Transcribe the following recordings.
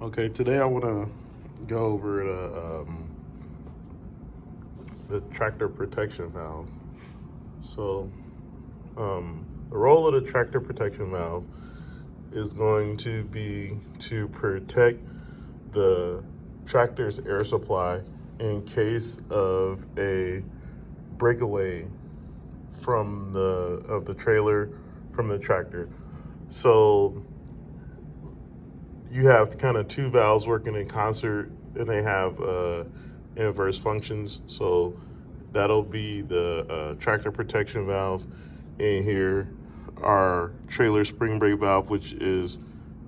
Okay, today I want to go over the tractor protection valve. So, the role of the tractor protection valve is going to be to protect the tractor's air supply in case of a breakaway from the trailer from the tractor. So you have kind of two valves working in concert, and they have inverse functions. So that'll be the tractor protection valve, and here our trailer spring brake valve, which is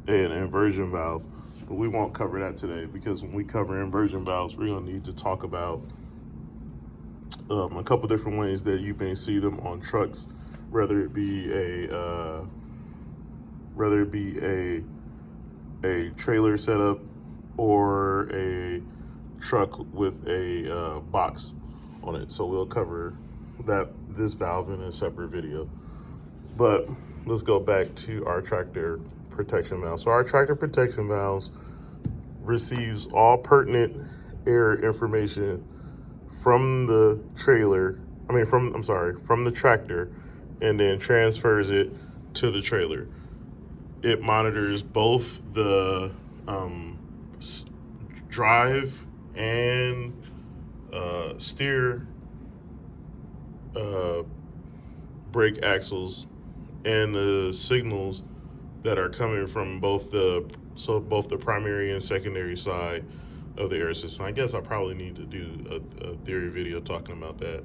an inversion valve. But we won't cover that today, because when we cover inversion valves, we're going to need to talk about a couple different ways that you may see them on trucks, whether it be a trailer setup or a truck with a box on it. So we'll cover this valve in a separate video. But let's go back to our tractor protection valve. So our tractor protection valves receives all pertinent air information from the from the tractor, and then transfers it to the trailer. It monitors both the drive and steer brake axles, and the signals that are coming from both the primary and secondary side of the air system. I guess I probably need to do a theory video talking about that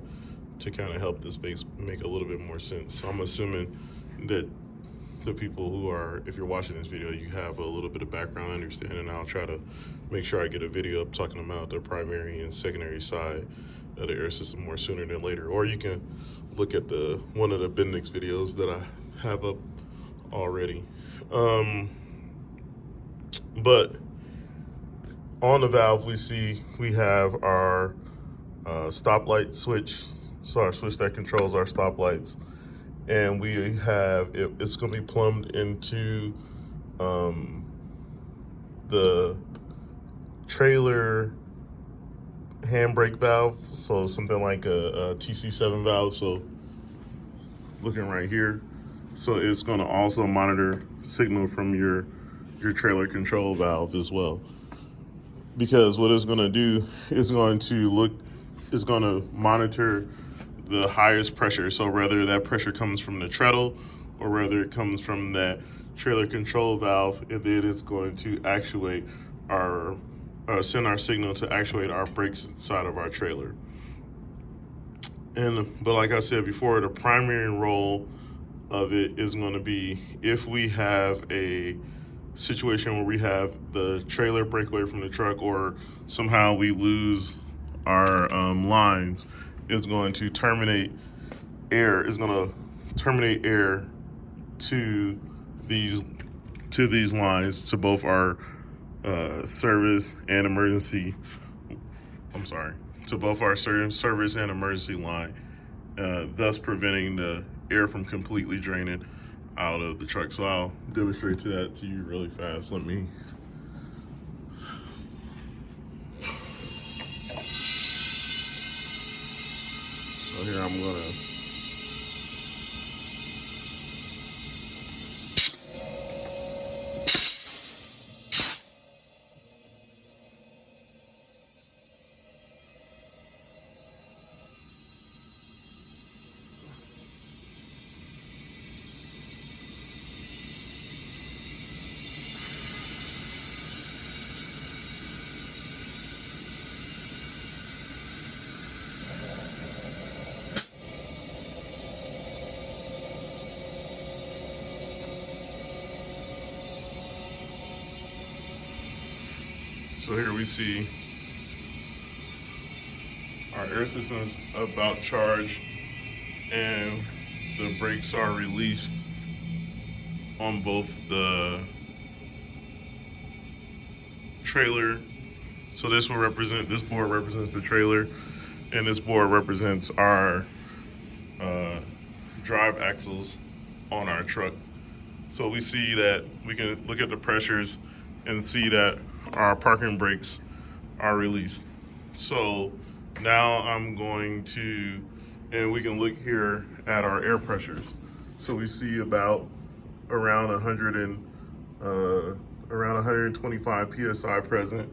to kind of help this make a little bit more sense. So I'm assuming that the people who are, if you're watching this video, you have a little bit of background understanding. I'll try to make sure I get a video up talking about the primary and secondary side of the air system more sooner than later. Or you can look at one of the Bendix videos that I have up already. But on the valve, we have our stoplight switch. So our switch that controls our stoplights, and it's going to be plumbed into the trailer handbrake valve. So something like a TC7 valve. So looking right here. So it's going to also monitor signal from your trailer control valve as well. Because what it's going to do is going to monitor the highest pressure. So whether that pressure comes from the treadle or whether it comes from that trailer control valve, and then it's going to send our signal to actuate our brakes inside of our trailer. But like I said before, the primary role of it is going to be if we have a situation where we have the trailer break away from the truck, or somehow we lose our lines, is going to terminate air to these lines, to both our service and emergency line, thus preventing the air from completely draining out of the truck. So I'll demonstrate that to you really fast. So here I'm gonna So here we see our air system is about charged, and the brakes are released on both the trailer. So this board represents the trailer, and this board represents our drive axles on our truck. So we see that we can look at the pressures and see that our parking brakes are released. So now I'm going to, and we can look here at our air pressures. So we see about around 125 psi present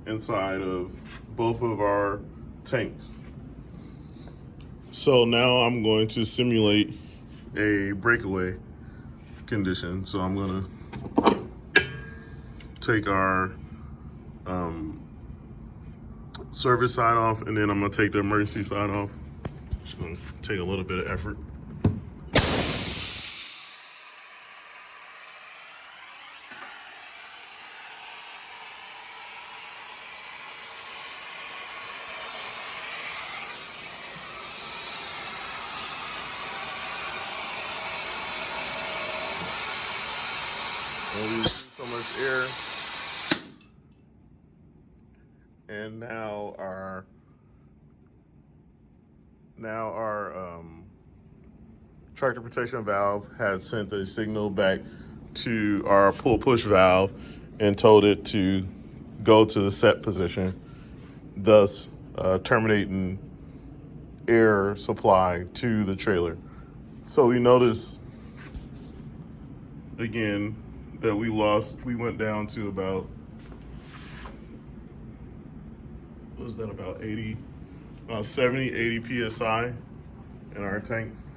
inside of both of our tanks. So now I'm going to simulate a breakaway condition. So I'm going to take our service side off, and then I'm going to take the emergency side off. Just going to take a little bit of effort. And we release so much air. And now our tractor protection valve has sent a signal back to our pull push valve and told it to go to the set position, thus terminating air supply to the trailer. So we notice again that we went down to about, what was that, about 70, 80 PSI in our tanks.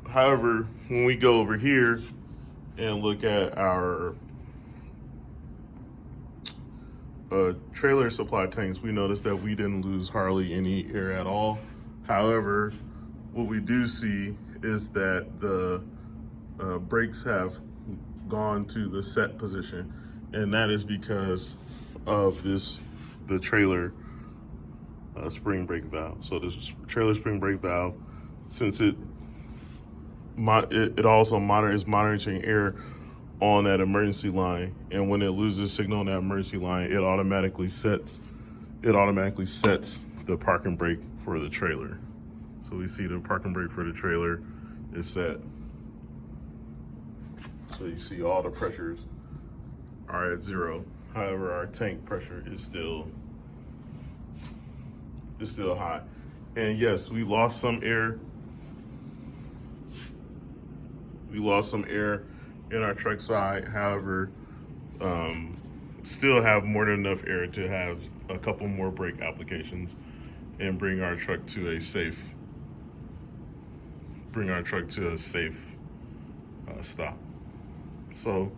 However, when we go over here and look at our trailer supply tanks, we notice that we didn't lose hardly any air at all. However, what we do see is that the brakes have gone to the set position, and that is because of the trailer spring brake valve. So this trailer spring brake valve, since it also is monitoring air on that emergency line, and when it loses signal on that emergency line, it automatically sets the parking brake for the trailer. So we see the parking brake for the trailer is set. So you see all the pressures are at 0. However, our tank pressure is still high. And yes, we lost some air. We lost some air in our truck side. However, still have more than enough air to have a couple more brake applications and bring our truck to a safe stop. So,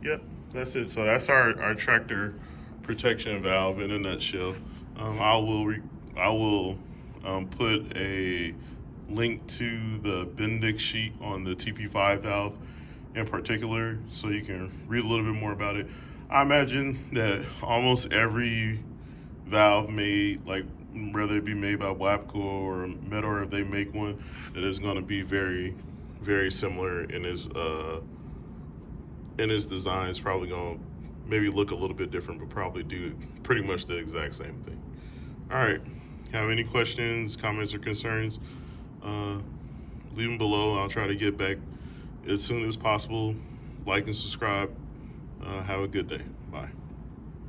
yep, that's it. So that's our tractor protection valve in a nutshell. I will put a link to the Bendix sheet on the TP5 valve in particular, so you can read a little bit more about it. I imagine that almost every valve made, like whether it be made by WAPCO or Meador, if they make one, that is going to be very, very similar in its design. It's probably going to maybe look a little bit different, but probably do pretty much the exact same thing. All right. Have any questions, comments, or concerns? Leave them below. I'll try to get back as soon as possible. Like and subscribe. Have a good day.